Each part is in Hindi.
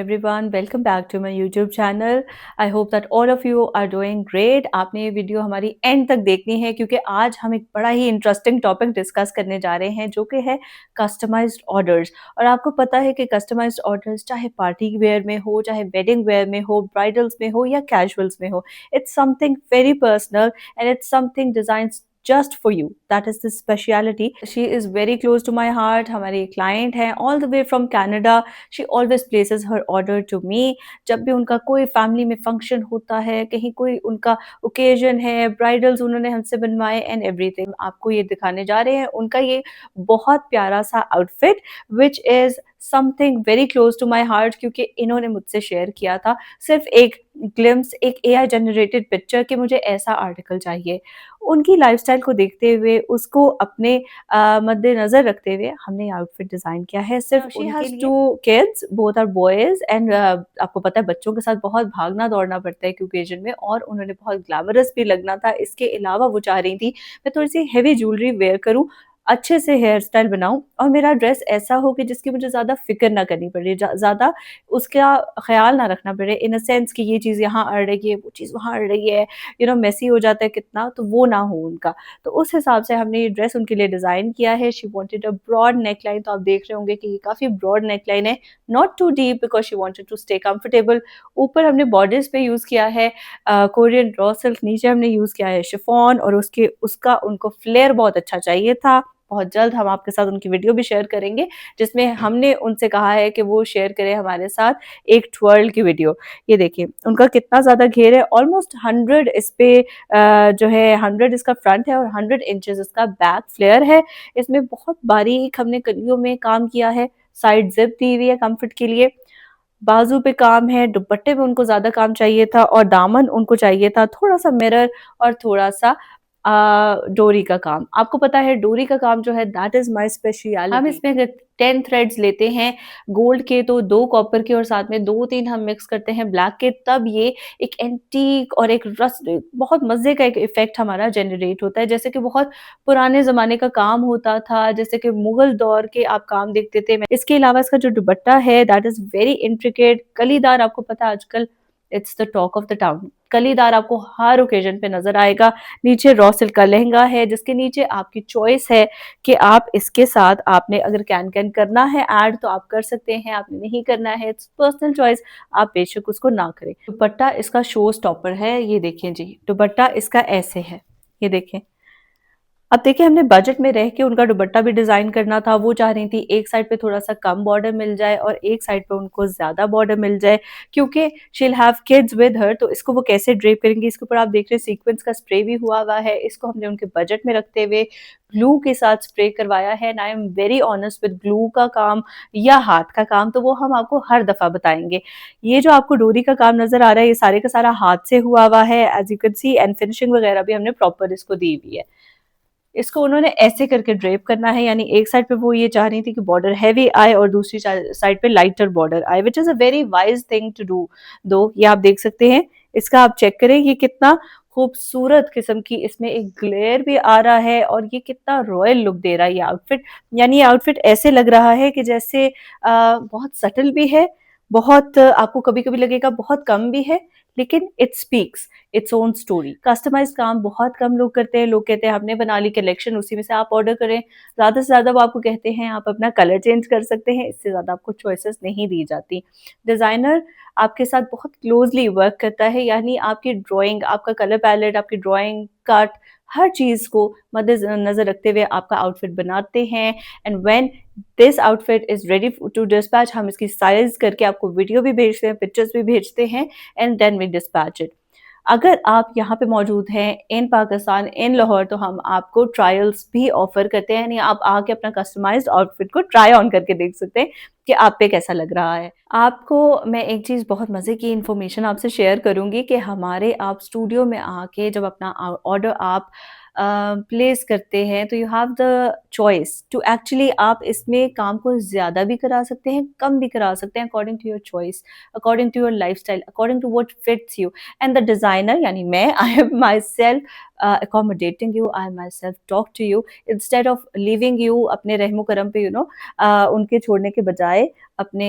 everyone. Welcome back to my YouTube channel. I hope that all of you are doing great. आपने ये वीडियो हमारी एंड तक देखनी है क्योंकि आज हम एक बड़ा ही इंटरेस्टिंग टॉपिक डिस्कस करने जा रहे हैं जो कि है कस्टमाइज्ड ऑर्डर्स। और आपको पता है कि कस्टमाइज्ड ऑर्डर्स चाहे पार्टी वेयर में हो, चाहे वेडिंग वेयर में हो, ब्राइडल्स में हो या कैजुअल्स में हो, it's something very personal and it's something design just for you. That is the speciality. She is very close to my heart. हमारी client है all the way from Canada. She always places her order to me. जब भी उनका कोई family में function होता है, कहीं कोई उनका occasion है, bridals उन्होंने हमसे बनवाए and everything. आपको ये दिखाने जा रहे हैं उनका ये बहुत प्यारा सा outfit which is something very close to my heart क्योंकि इन्होंने मुझसे शेयर किया था सिर्फ एक ग्लिम्स, एक AI जनरेटेड पिक्चर कि मुझे ऐसा आर्टिकल चाहिए। उनकी लाइफस्टाइल को देखते हुए उसको अपने मद्देनजर रखते हुए हमने ये आउटफिट डिजाइन किया है सिर्फ she has two kids, both are boys and आपको पता है बच्चों के साथ बहुत भागना दौड़ना पड़ता है ओकेजन में और उन्होंने बहुत ग्लैमरस भी लगना था। इसके अलावा वो चाह रही थी मैं थोड़ी सी हेवी ज्वेलरी वेयर करूं, अच्छे से हेयर स्टाइल बनाऊं और मेरा ड्रेस ऐसा हो कि जिसकी मुझे ज़्यादा फ़िक्र ना करनी पड़े, ज़्यादा उसका ख़्याल ना रखना पड़े इन अ सेंस कि ये चीज़ यहाँ अड़ रही है, वो चीज़ वहाँ अड़ रही है, मेसी हो जाता है कितना, तो वो ना हो उनका। तो उस हिसाब से हमने ये ड्रेस उनके लिए डिज़ाइन किया है। She wanted a broad neckline, तो आप देख रहे होंगे कि ये काफ़ी ब्रॉड नेकलाइन है, not too deep because she wanted to stay comfortable. ऊपर हमने बॉर्डर्स पे यूज़ किया है कोरियन रॉ सिल्क, नीचे हमने यूज़ किया है शिफॉन और उसका उनको फ्लेयर बहुत अच्छा चाहिए था। बहुत जल्द हम आपके साथ उनकी वीडियो भी शेयर करेंगे जिसमें हमने उनसे कहा है कि वो शेयर करें हमारे साथ एक ट्वर्ल की वीडियो। ये देखिए उनका कितना ज़्यादा घेर है, ऑलमोस्ट 100 इस पे जो है 100 इसका फ्रंट है और 100 इंचेस इसका बैक फ्लेयर है। इसमें बहुत बारीक हमने कलियों में काम किया है, साइड जिप दी हुई है कंफर्ट के लिए, बाजू पे काम है, दुपट्टे पे उनको ज़्यादा काम चाहिए था और दामन उनको चाहिए था थोड़ा सा मिरर और थोड़ा सा डोरी का काम। आपको पता है डोरी का काम जो है दैट इज़ माय स्पेशलिटी। हम इसमें अगर 10 थ्रेड्स लेते हैं गोल्ड के तो 2 कॉपर के और साथ में 2-3 हम मिक्स करते हैं ब्लैक के, तब ये एक एंटीक और एक रस्ट बहुत मज़े का एक इफ़ेक्ट हमारा जनरेट होता है, जैसे कि बहुत पुराने ज़माने का काम होता था, जैसे कि मुगल दौर के आप काम देखते थे। इसके अलावा इसका जो दुपट्टा है दैट इज़ वेरी इंट्रिकेट, कलीदार। आपको पता है आजकल it's the talk of the town, कलीदार आपको हर ओकेजन पे नजर आएगा। नीचे रॉ सिल्क का लहंगा है जिसके नीचे आपकी चॉइस है कि आप इसके साथ आपने अगर कैन करना है ऐड तो आप कर सकते हैं, आपने नहीं करना है इट्स पर्सनल चॉइस, आप बेशक उसको ना करें। दुपट्टा इसका शो स्टॉपर है, ये देखें जी, दुपट्टा इसका ऐसे है, ये देखें। अब देखिए हमने बजट में रह के उनका दुपट्टा भी डिज़ाइन करना था। वो चाह रही थी एक साइड पे थोड़ा-सा कम बॉर्डर मिल जाए और एक साइड पे उनको ज़्यादा बॉर्डर मिल जाए क्योंकि she will have kids with her, तो इसको वो कैसे ड्रेप करेंगी। इसके ऊपर आप देख रहे हैं सीक्वेंस का स्प्रे भी हुआ हुआ है। इसको हमने उनके बजट में रखते हुए ग्लू के साथ स्प्रे करवाया है and I am very honest with glue का काम या हाथ का काम तो वो हम आपको हर दफ़ा बताएँगे। ये जो आपको डोरी का काम नज़र आ रहा है ये सारे का सारा हाथ से हुआ हुआ है as you can see, and finishing वगैरह भी हमने प्रॉपर इसको दी हुई है। इसको उन्होंने ऐसे करके ड्रेप करना है, यानी एक साइड पे वो ये चाह रही थी कि बॉर्डर हैवी आए और दूसरी साइड पे लाइटर बॉर्डर आए, which is a very wise thing to do. दो ये आप देख सकते हैं, इसका आप चेक करें ये कितना खूबसूरत किस्म की इसमें एक ग्लेयर भी आ रहा है और ये कितना रॉयल लुक दे रहा है ये आउटफिट। यानी ये आउटफिट ऐसे लग रहा है कि जैसे बहुत सटल भी है, बहुत आपको कभी-कभी लगेगा बहुत कम भी है, लेकिन it speaks its own story. Customised काम बहुत कम लोग करते हैं। लोग कहते हैं हमने बना ली कलेक्शन, उसी में से आप ऑर्डर करें। ज़्यादा से ज़्यादा वो आपको कहते हैं आप अपना कलर चेंज कर सकते हैं, इससे ज़्यादा आपको चॉइसेस नहीं दी जाती। डिज़ाइनर आपके साथ बहुत क्लोज़ली वर्क करता है, यानी आपकी ड्राइंग, आपका कलर पैलेट, आपकी ड्राइंग, कट, हर चीज़ को मद्देनज़र रखते हुए आपका आउटफिट बनाते हैं। And when this outfit is ready to dispatch, हम इसकी साइज़ करके आपको वीडियो भी भेजते हैं, पिक्चर्स भी भेजते हैं and then we dispatch it. अगर आप यहाँ पे मौजूद हैं इन पाकिस्तान, इन लाहौर, तो हम आपको ट्रायल्स भी ऑफ़र करते हैं, यानी आप आके अपना कस्टमाइज़्ड आउटफिट को ट्राई ऑन करके देख सकते हैं कि आप पे कैसा लग रहा है। आपको मैं एक चीज़ बहुत मज़े की इन्फॉर्मेशन आपसे शेयर करूँगी कि हमारे आप स्टूडियो में आके जब अपना ऑर्डर आप प्लेस करते हैं तो you have the choice to actually आप इसमें काम को ज़्यादा भी करा सकते हैं, कम भी करा सकते हैं according to your choice, according to your lifestyle, according to what fits you. And the designer यानी मैं, I am myself accommodating you. I myself talk to you instead of leaving you अपने रहमो करम पे उनके छोड़ने के बजाय अपने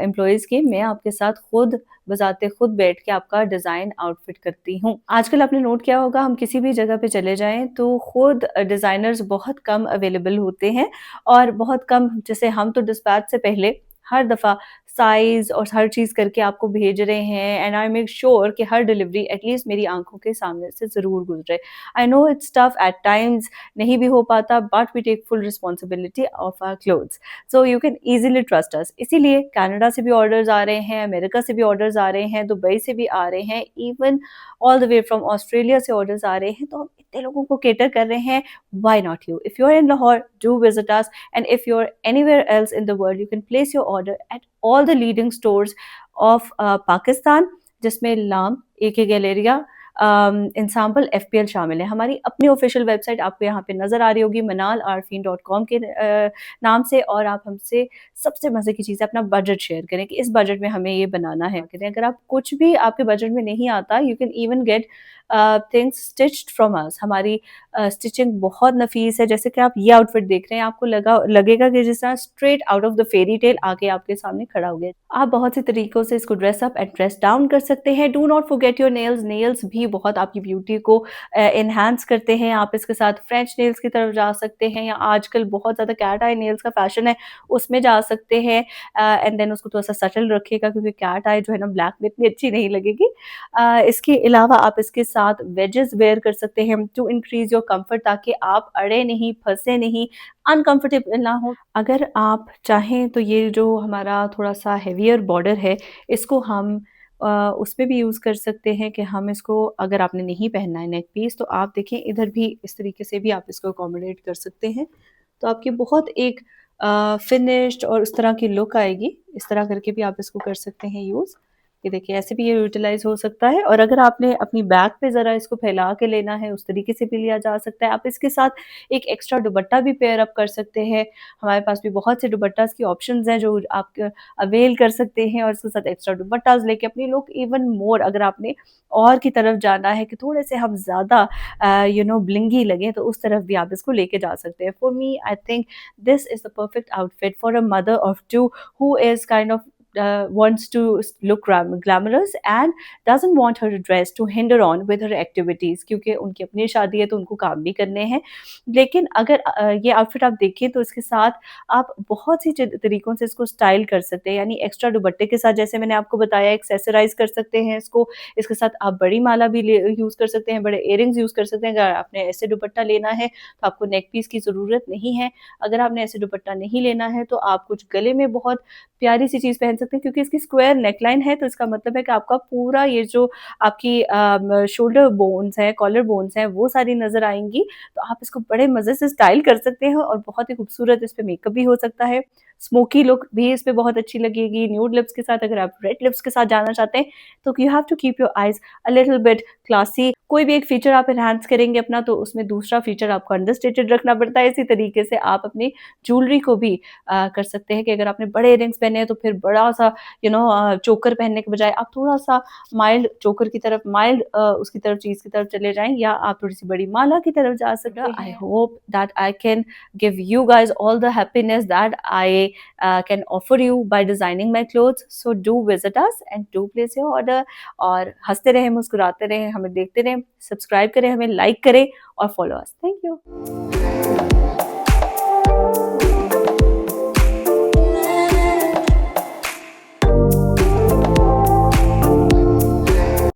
एम्प्लॉइज़ के मैं आपके साथ खुद बज़ाते खुद बैठ के आपका डिज़ाइन आउटफिट करती हूँ। आजकल आपने नोट किया होगा हम किसी भी जगह पे चले जाएँ तो खुद डिज़ाइनर्स बहुत कम अवेलेबल होते हैं और बहुत कम जैसे हम तो डिस्पैच से पहले हर दफ़ा साइज़ और हर चीज़ करके आपको भेज रहे हैं एंड आई मेक श्योर कि हर डिलीवरी एटलीस्ट मेरी आँखों के सामने से ज़रूर गुज़रे। I know it's tough at times नहीं भी हो पाता but we take full responsibility of our clothes so you can easily trust us. इसीलिए कनाडा से भी ऑर्डर्स आ रहे हैं, अमेरिका से भी ऑर्डर्स आ रहे हैं, दुबई से भी आ रहे हैं, even all the way from Australia से ऑर्डर्स आ रहे हैं, तो हम इतने लोगों को कैटर कर रहे हैं, why not you? If you are in Lahore, do visit us and if you're anywhere else in the world you can place your order at all the leading stores of Pakistan जिसमें लाम, AK गैलेरिया, इंसाम्पल, FPL शामिल है। हमारी अपनी ऑफिशियल वेबसाइट आपको यहाँ पे नज़र आ रही होगी manalarfin.com के नाम से और आप हमसे सबसे मज़े की चीज़ है अपना बजट शेयर करें कि इस बजट में हमें ये बनाना है। अगर आप कुछ भी आपके बजट में नहीं आता you can even get things stitched from us. हमारी स्टिचिंग बहुत नफीस है जैसे कि आप ये आउटफिट देख रहे हैं आपको लगेगा कि जिस तरह straight out of the fairy tale आके आपके सामने खड़ा हो गया। आप बहुत से तरीकों से इसको dress up and dress down कर सकते हैं। Do not forget your nails. Nails भी बहुत आपकी ब्यूटी को एनहांस करते हैं। आप इसके साथ फ्रेंच नेल्स की तरफ जा सकते हैं या आजकल बहुत ज़्यादा कैट आई नेल्स का फैशन है उसमें जा सकते हैं एंड देन उसको थोड़ा सा सटल रखिएगा क्योंकि कैट आई जो है ना ब्लैक में इतनी अच्छी नहीं लगेगी। इसके अलावा आप इसके साथ वेजेस वेयर कर सकते हैं टू इंक्रीज योर कंफर्ट ताकि आप अड़े नहीं, फंसे नहीं, अनकंफर्टेबल ना हो। अगर आप चाहें तो ये जो हमारा थोड़ा सा हेवियर बॉर्डर है इसको हम उसमें भी यूज़ कर सकते हैं कि हम इसको अगर आपने नहीं पहनना है नेक पीस तो आप देखें इधर भी इस तरीके से भी आप इसको अकोमोडेट कर सकते हैं। तो आपकी बहुत एक फिनिश्ड और उस तरह की लुक आएगी। इस तरह करके भी आप इसको कर सकते हैं यूज़। ये देखिए ऐसे भी ये यूटिलाइज़ हो सकता है और अगर आपने अपनी बैक पे ज़रा इसको फैला के लेना है उस तरीके से भी लिया जा सकता है। आप इसके साथ एक एक्स्ट्रा दुपट्टा भी पेयर अप कर सकते हैं। हमारे पास भी बहुत से दुपट्टास की ऑप्शंस हैं जो आप अवेल कर सकते हैं और इसके साथ एक्स्ट्रा दुपट्टास लेके अपनी लुक इवन मोर अगर आपने और की तरफ जाना है कि थोड़े से हम ज़्यादा ब्लिंगी लगें तो उस तरफ भी आप इसको लेके जा सकते हैं। For me I think this is the perfect outfit for a mother of two who is kind of wants to look glamorous and doesn't want her dress to hinder on with her activities क्योंकि उनकी अपनी शादी है तो उनको काम भी करने हैं। लेकिन अगर ये आउटफिट आप देखें तो इसके साथ आप बहुत सी तरीकों से इसको स्टाइल कर सकते हैं यानी एक्स्ट्रा दुपट्टे के साथ जैसे मैंने आपको बताया एक्सेसराइज कर सकते हैं इसको। इसके साथ आप बड़ी माला भी यूज़ कर सकते हैं, बड़े इयररिंग्स यूज़ कर सकते हैं। अगर आपने ऐसे दुपट्टा लेना है तो आपको नेक पीस की ज़रूरत नहीं है। अगर आपने ऐसे दुपट्टा नहीं लेना है तो आप कुछ गले में बहुत प्यारी सी चीज़ पहन सकते हैं क्योंकि इसकी स्क्वायर नेकलाइन है तो इसका मतलब है कि आपका पूरा ये जो आपकी शोल्डर बोन्स हैं, कॉलर बोन्स हैं वो सारी नज़र आएँगी। तो आप इसको बड़े मज़े से स्टाइल कर सकते हैं और बहुत ही खूबसूरत इस पे मेकअप भी हो सकता है। स्मोकी लुक भी इस पे बहुत अच्छी लगेगी। न्यूड लिप्स के साथ अगर आप रेड लिप्स के साथ जाना चाहते हैं तो you have to keep your eyes a little bit classy. कोई भी एक फीचर आप एनहांस करेंगे अपना तो उसमें दूसरा फीचर आपको अंडरस्टेटेड रखना पड़ता है। इसी तरीके से आप अपनी ज्वेलरी को भी कर सकते हैं कि अगर आपने बड़े इयररिंग्स पहने हैं तो फिर बड़ा-सा चोकर पहनने के बजाय आप थोड़ा-सा माइल्ड चोकर की तरफ माइल्ड उसकी तरफ चीज़ की तरफ चले जाएँ या आप थोड़ी-सी बड़ी माला की तरफ जा सकते हैं। I hope that I can give you guys all the happiness that I can offer you by designing my clothes. So do visit us and do place your order और हंसते रहें, मुस्कुराते रहें, हमें देखते रहें, सब्सक्राइब करें, हमें लाइक करें और फॉलो अस। Thank you.